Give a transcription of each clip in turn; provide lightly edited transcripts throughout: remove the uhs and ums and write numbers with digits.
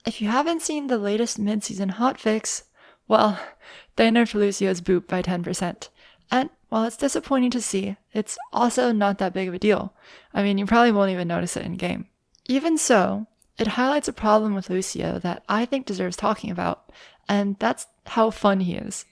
If you haven't seen the latest mid-season hotfix, well, they nerfed Lucio's boop by 10%. And while it's disappointing to see, it's also not that big of a deal. I mean, you probably won't even notice it in-game. Even so, it highlights a problem with Lucio that I think deserves talking about, and that's how fun he is.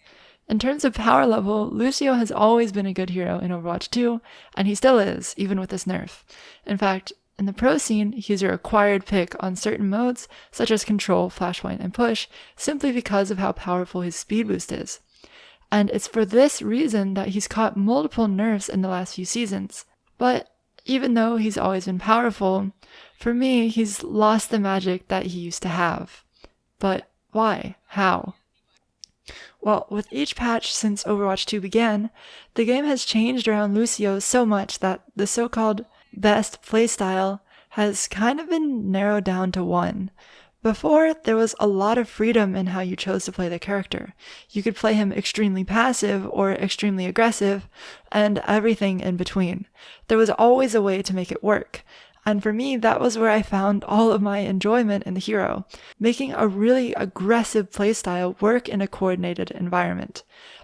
In terms of power level, Lucio has always been a good hero in Overwatch 2, and he still is, even with this nerf. In fact, in the pro scene, he's a required pick on certain modes, such as Control, Flashpoint, and Push, simply because of how powerful his speed boost is. And it's for this reason that he's caught multiple nerfs in the last few seasons. But even though he's always been powerful, for me, he's lost the magic that he used to have. But why? How? Well, with each patch since Overwatch 2 began, the game has changed around Lucio so much that the so-called best playstyle has kind of been narrowed down to one. Before, there was a lot of freedom in how you chose to play the character. You could play him extremely passive or extremely aggressive, and everything in between. There was always a way to make it work. And for me, that was where I found all of my enjoyment in the hero, making a really aggressive playstyle work in a coordinated environment.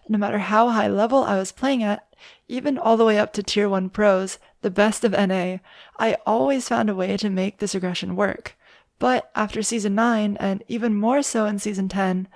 No matter how high level I was playing at, even all the way up to Tier 1 pros, the best of NA, I always found a way to make this aggression work. But after Season 9, and even more so in Season 10,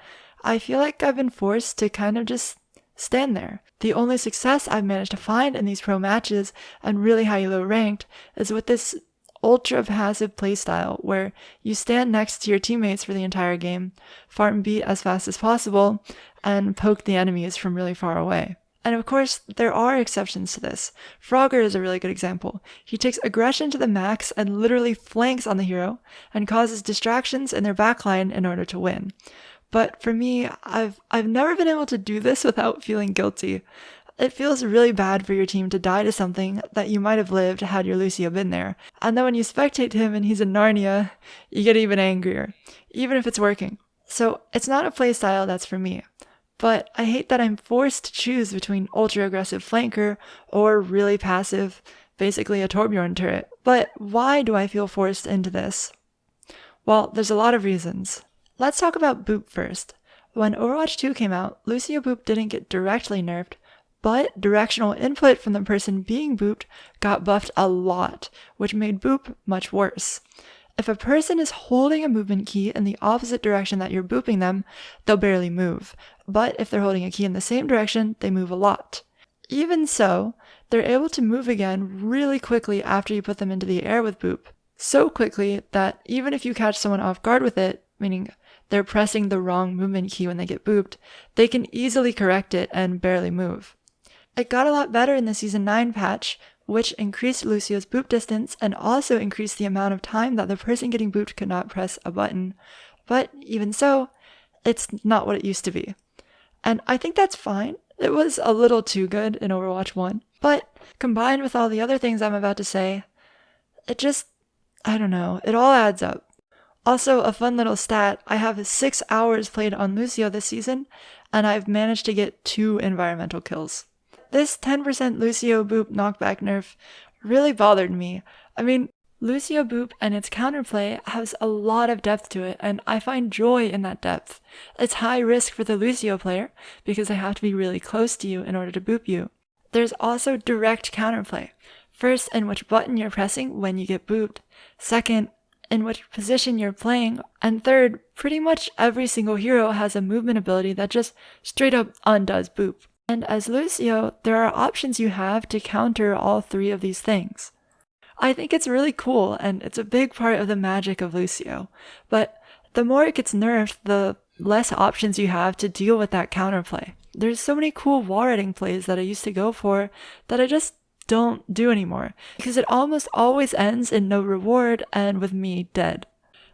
I feel like I've been forced to kind of just stand there. The only success I've managed to find in these pro matches, and really high elo ranked, is with this ultra passive playstyle where you stand next to your teammates for the entire game, farm beat as fast as possible, and poke the enemies from really far away. And of course, there are exceptions to this. Frogger is a really good example. He takes aggression to the max and literally flanks on the hero, and causes distractions in their backline in order to win. But for me, I've never been able to do this without feeling guilty. It feels really bad for your team to die to something that you might have lived had your Lucio been there. And then when you spectate him and he's in Narnia, you get even angrier, even if it's working. So it's not a playstyle that's for me. But I hate that I'm forced to choose between ultra-aggressive flanker or really passive, basically a Torbjorn turret. But why do I feel forced into this? Well, there's a lot of reasons. Let's talk about boop first. When Overwatch 2 came out, Lucio boop didn't get directly nerfed, but directional input from the person being booped got buffed a lot, which made boop much worse. If a person is holding a movement key in the opposite direction that you're booping them, they'll barely move. But if they're holding a key in the same direction, they move a lot. Even so, they're able to move again really quickly after you put them into the air with boop. So quickly that even if you catch someone off guard with it, meaning they're pressing the wrong movement key when they get booped, they can easily correct it and barely move. It got a lot better in the Season 9 patch, which increased Lucio's boop distance and also increased the amount of time that the person getting booped could not press a button. But even so, it's not what it used to be. And I think that's fine. It was a little too good in Overwatch 1. But combined with all the other things I'm about to say, it just, I don't know, it all adds up. Also, a fun little stat, I have 6 hours played on Lucio this season, and I've managed to get 2 environmental kills. This 10% Lucio boop knockback nerf really bothered me. I mean, Lucio boop and its counterplay has a lot of depth to it, and I find joy in that depth. It's high risk for the Lucio player, because they have to be really close to you in order to boop you. There's also direct counterplay. First, in which button you're pressing when you get booped. Second, in which position you're playing. And third, pretty much every single hero has a movement ability that just straight up undoes boop. And as Lucio, there are options you have to counter all 3 of these things. I think it's really cool, and it's a big part of the magic of Lucio. But the more it gets nerfed, the less options you have to deal with that counterplay. There's so many cool wall-riding plays that I used to go for that I just don't do anymore, because it almost always ends in no reward and with me dead.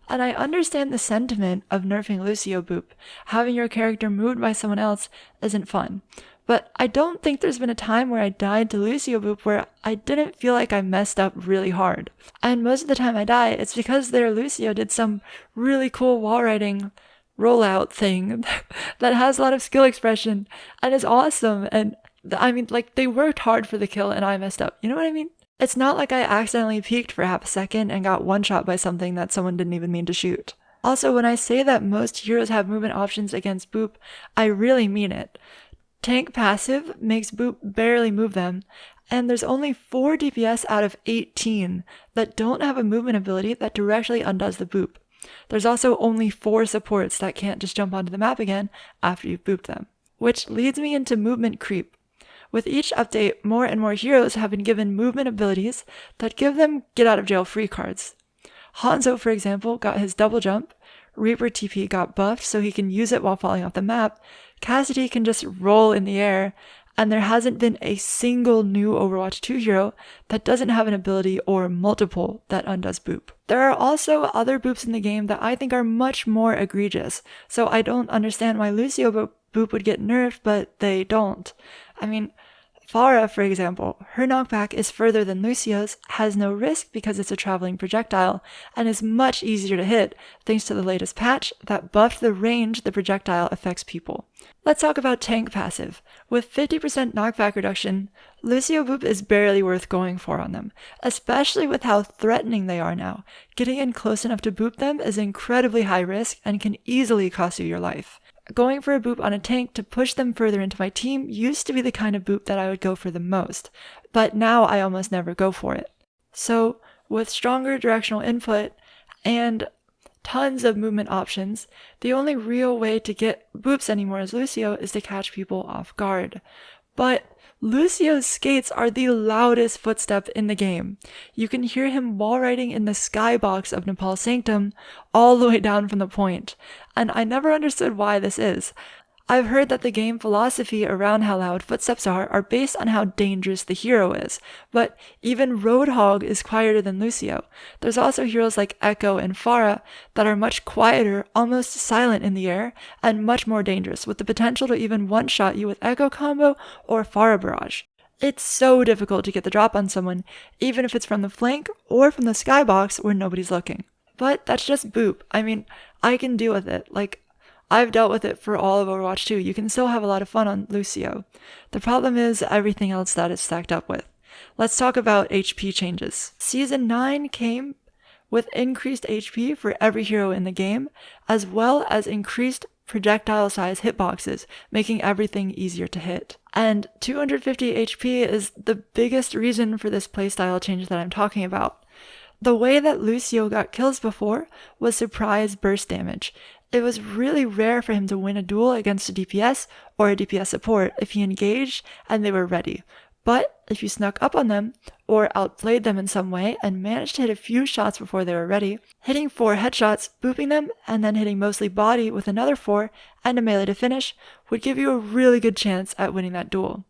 And I understand the sentiment of nerfing Lucio boop. Having your character moved by someone else isn't fun. But I don't think there's been a time where I died to Lucio boop where I didn't feel like I messed up really hard. And most of the time I die, it's because their Lucio did some really cool wall riding rollout thing that has a lot of skill expression and is awesome. And I mean, like, they worked hard for the kill and I messed up. You know what I mean? It's not like I accidentally peeked for half a second and got one shot by something that someone didn't even mean to shoot. Also, when I say that most heroes have movement options against Boop, I really mean it. Tank passive makes Boop barely move them, and there's only 4 DPS out of 18 that don't have a movement ability that directly undoes the Boop. There's also only 4 supports that can't just jump onto the map again after you've booped them. Which leads me into movement creep. With each update, more and more heroes have been given movement abilities that give them get-out-of-jail-free cards. Hanzo, for example, got his double jump, Reaper TP got buffed so he can use it while falling off the map, Cassidy can just roll in the air, and there hasn't been a single new Overwatch 2 hero that doesn't have an ability or multiple that undoes Boop. There are also other Boops in the game that I think are much more egregious, so I don't understand why Lucio Boop would get nerfed, but they don't. I mean, Pharah, for example, her knockback is further than Lucio's, has no risk because it's a traveling projectile, and is much easier to hit thanks to the latest patch that buffed the range the projectile affects people. Let's talk about tank passive. With 50% knockback reduction, Lucio Boop is barely worth going for on them, especially with how threatening they are now. Getting in close enough to boop them is incredibly high risk and can easily cost you your life. Going for a boop on a tank to push them further into my team used to be the kind of boop that I would go for the most, but now I almost never go for it. So, with stronger directional input and tons of movement options, the only real way to get boops anymore as Lucio is to catch people off guard. But Lucio's skates are the loudest footstep in the game. You can hear him wall riding in the skybox of Nepal Sanctum all the way down from the point, and I never understood why this is. I've heard that the game philosophy around how loud footsteps are based on how dangerous the hero is, but even Roadhog is quieter than Lucio. There's also heroes like Echo and Pharah that are much quieter, almost silent in the air, and much more dangerous, with the potential to even one-shot you with Echo combo or Pharah barrage. It's so difficult to get the drop on someone, even if it's from the flank or from the skybox where nobody's looking. But that's just Boop. I mean, I can deal with it. I've dealt with it for all of Overwatch 2. You can still have a lot of fun on Lucio. The problem is everything else that it's stacked up with. Let's talk about HP changes. Season 9 came with increased HP for every hero in the game, as well as increased projectile size hitboxes, making everything easier to hit. And 250 HP is the biggest reason for this playstyle change that I'm talking about. The way that Lucio got kills before was surprise burst damage. It was really rare for him to win a duel against a DPS or a DPS support if he engaged and they were ready. But if you snuck up on them or outplayed them in some way and managed to hit a few shots before they were ready, hitting 4 headshots, booping them, and then hitting mostly body with another 4 and a melee to finish would give you a really good chance at winning that duel.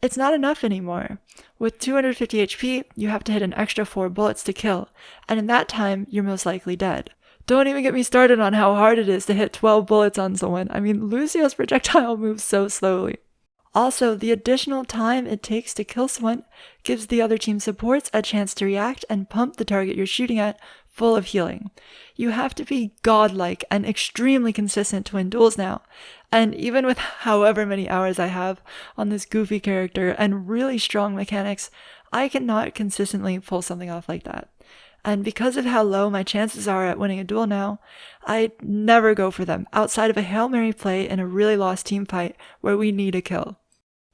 It's not enough anymore. With 250 HP, you have to hit an extra 4 bullets to kill, and in that time, you're most likely dead. Don't even get me started on how hard it is to hit 12 bullets on someone. I mean, Lucio's projectile moves so slowly. Also, the additional time it takes to kill someone gives the other team supports a chance to react and pump the target you're shooting at full of healing. You have to be godlike and extremely consistent to win duels now. And even with however many hours I have on this goofy character and really strong mechanics, I cannot consistently pull something off like that. And because of how low my chances are at winning a duel now, I never go for them outside of a Hail Mary play in a really lost team fight where we need a kill.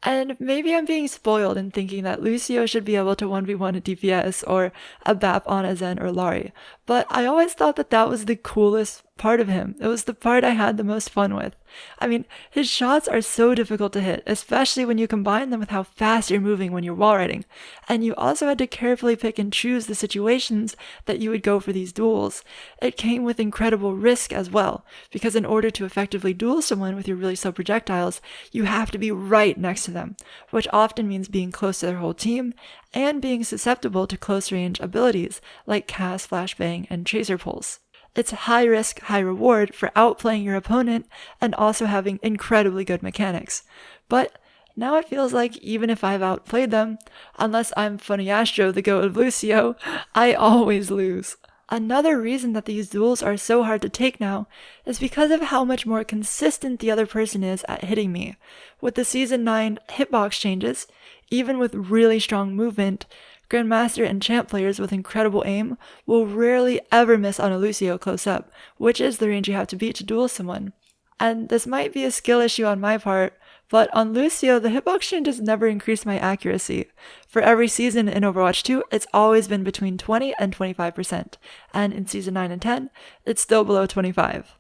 And maybe I'm being spoiled in thinking that Lucio should be able to 1v1 a DPS or a BAP on a Zen or Lari, but I always thought that that was the coolest part of him. It was the part I had the most fun with. I mean, his shots are so difficult to hit, especially when you combine them with how fast you're moving when you're wall riding, and you also had to carefully pick and choose the situations that you would go for these duels. It came with incredible risk as well, because in order to effectively duel someone with your really slow projectiles, you have to be right next to them, which often means being close to their whole team, and being susceptible to close-range abilities like cast, flashbang, and tracer pulls. It's high risk, high reward for outplaying your opponent and also having incredibly good mechanics. But now it feels like even if I've outplayed them, unless I'm Funny Astro, the goat of Lucio, I always lose. Another reason that these duels are so hard to take now is because of how much more consistent the other person is at hitting me. With the Season 9 hitbox changes, even with really strong movement, Grandmaster and Champ players with incredible aim will rarely ever miss on a Lucio close up, which is the range you have to beat to duel someone. And this might be a skill issue on my part, but on Lucio, the hitbox change has never increased my accuracy. For every season in Overwatch 2, it's always been between 20 and 25%, and in Season 9 and 10, it's still below 25.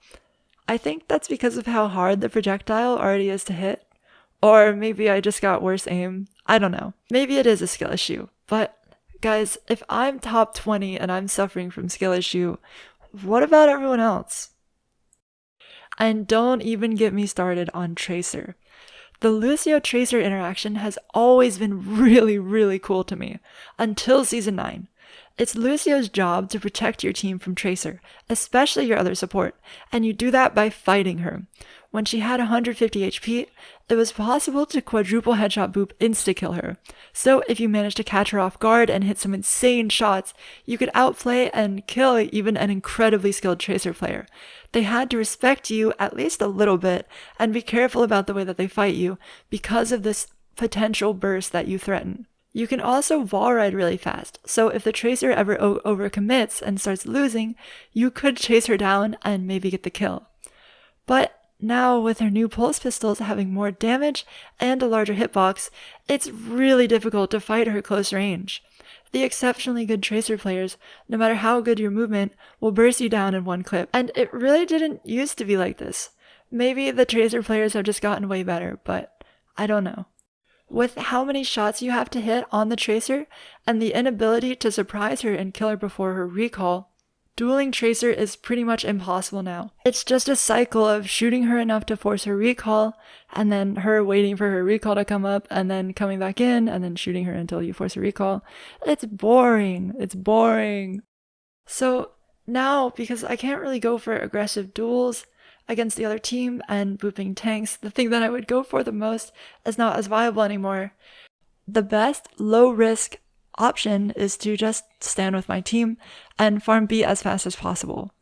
I think that's because of how hard the projectile already is to hit. Or maybe I just got worse aim. I don't know. Maybe it is a skill issue. But guys, if I'm top 20 and I'm suffering from skill issue, what about everyone else? And don't even get me started on Tracer. The Lucio-Tracer interaction has always been really cool to me, until Season 9. It's Lucio's job to protect your team from Tracer, especially your other support, and you do that by fighting her. When she had 150 HP, it was possible to quadruple headshot boop insta-kill her. So if you managed to catch her off guard and hit some insane shots, you could outplay and kill even an incredibly skilled Tracer player. They had to respect you at least a little bit and be careful about the way that they fight you because of this potential burst that you threaten. You can also wall ride really fast, so if the Tracer ever overcommits and starts losing, you could chase her down and maybe get the kill. But now, with her new pulse pistols having more damage and a larger hitbox, it's really difficult to fight her close range. The exceptionally good Tracer players, no matter how good your movement, will burst you down in one clip. And it really didn't used to be like this. Maybe the Tracer players have just gotten way better, but I don't know. With how many shots you have to hit on the Tracer, and the inability to surprise her and kill her before her recall, dueling Tracer is pretty much impossible now. It's just a cycle of shooting her enough to force her recall, and then her waiting for her recall to come up, and then coming back in, and then shooting her until you force a recall. It's boring. It's boring. So now, because I can't really go for aggressive duels against the other team and booping tanks, the thing that I would go for the most is not as viable anymore. The best low-risk option is to just stand with my team and farm B as fast as possible.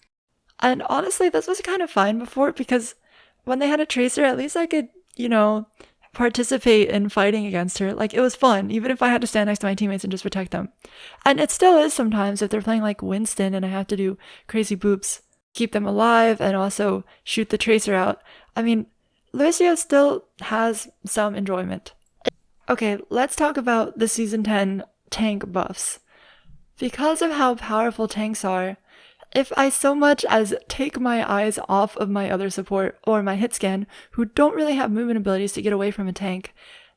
And honestly, this was kind of fine before, because when they had a Tracer, at least I could, participate in fighting against her. Like, it was fun, even if I had to stand next to my teammates and just protect them. And it still is sometimes if they're playing like Winston and I have to do crazy boops, keep them alive and also shoot the Tracer out. I mean, Lucio still has some enjoyment. Okay, let's talk about the Season 10 tank buffs. Because of how powerful tanks are, if I so much as take my eyes off of my other support or my hit scan, who don't really have movement abilities to get away from a tank,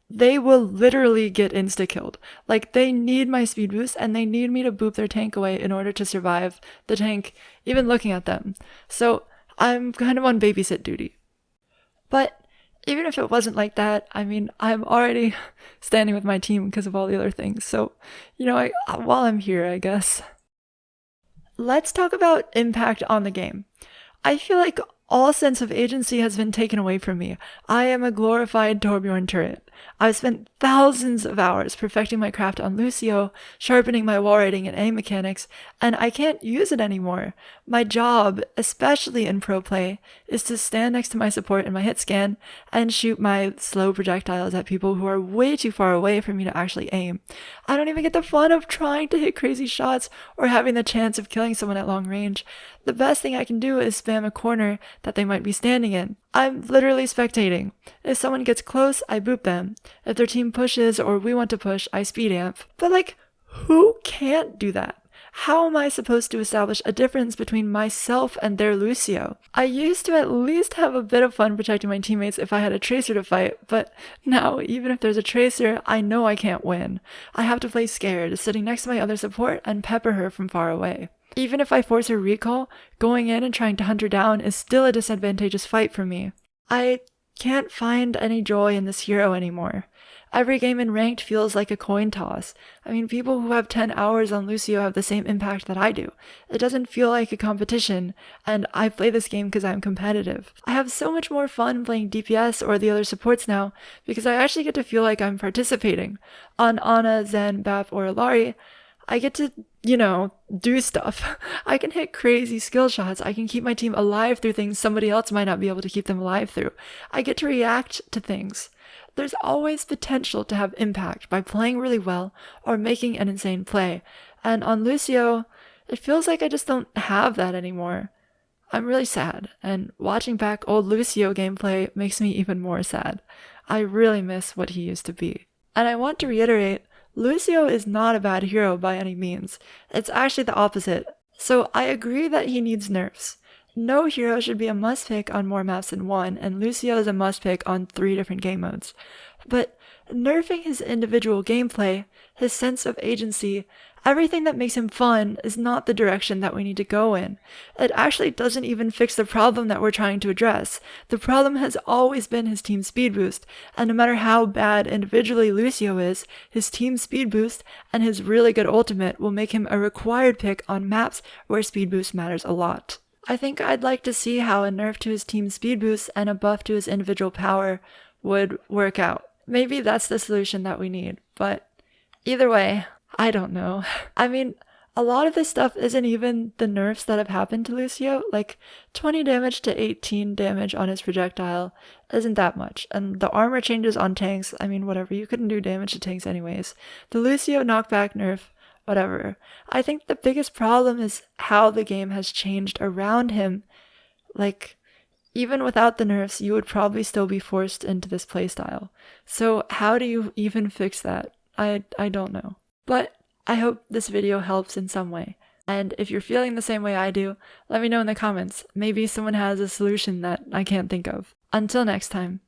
they will literally get insta-killed. Like, they need my speed boost and they need me to boop their tank away in order to survive the tank, even looking at them. So I'm kind of on babysit duty. But even if it wasn't like that, I mean, I'm already standing with my team because of all the other things. So, while I'm here, I guess. Let's talk about impact on the game. I feel like all sense of agency has been taken away from me. I am a glorified Torbjorn turret. I've spent thousands of hours perfecting my craft on Lucio, sharpening my wall riding and aim mechanics, and I can't use it anymore. My job, especially in pro play, is to stand next to my support in my hit scan and shoot my slow projectiles at people who are way too far away for me to actually aim. I don't even get the fun of trying to hit crazy shots or having the chance of killing someone at long range. The best thing I can do is spam a corner that they might be standing in. I'm literally spectating. If someone gets close, I boop them. If their team pushes or we want to push, I speed amp. But who can't do that? How am I supposed to establish a difference between myself and their Lucio? I used to at least have a bit of fun protecting my teammates if I had a Tracer to fight, but now, even if there's a Tracer, I know I can't win. I have to play scared, sitting next to my other support and pepper her from far away. Even if I force her recall, going in and trying to hunt her down is still a disadvantageous fight for me. I can't find any joy in this hero anymore. Every game in ranked feels like a coin toss. I mean, people who have 10 hours on Lucio have the same impact that I do. It doesn't feel like a competition, and I play this game because I'm competitive. I have so much more fun playing DPS or the other supports now, because I actually get to feel like I'm participating. On Ana, Zen, Bap, or Ilari, I get to, do stuff. I can hit crazy skill shots. I can keep my team alive through things somebody else might not be able to keep them alive through. I get to react to things. There's always potential to have impact by playing really well or making an insane play. And on Lucio, it feels like I just don't have that anymore. I'm really sad, and watching back old Lucio gameplay makes me even more sad. I really miss what he used to be. And I want to reiterate, Lucio is not a bad hero by any means. It's actually the opposite. So I agree that he needs nerfs. No hero should be a must pick on more maps than one, and Lucio is a must pick on 3 different game modes. But nerfing his individual gameplay, his sense of agency, everything that makes him fun is not the direction that we need to go in. It actually doesn't even fix the problem that we're trying to address. The problem has always been his team speed boost, and no matter how bad individually Lucio is, his team speed boost and his really good ultimate will make him a required pick on maps where speed boost matters a lot. I think I'd like to see how a nerf to his team speed boost and a buff to his individual power would work out. Maybe that's the solution that we need, but either way, I don't know. I mean, a lot of this stuff isn't even the nerfs that have happened to Lucio. Like, 20 damage to 18 damage on his projectile isn't that much. And the armor changes on tanks, I mean, whatever, you couldn't do damage to tanks anyways. The Lucio knockback nerf, whatever. I think the biggest problem is how the game has changed around him. Like, even without the nerfs, you would probably still be forced into this playstyle. So how do you even fix that? I don't know. But I hope this video helps in some way. And if you're feeling the same way I do, let me know in the comments. Maybe someone has a solution that I can't think of. Until next time.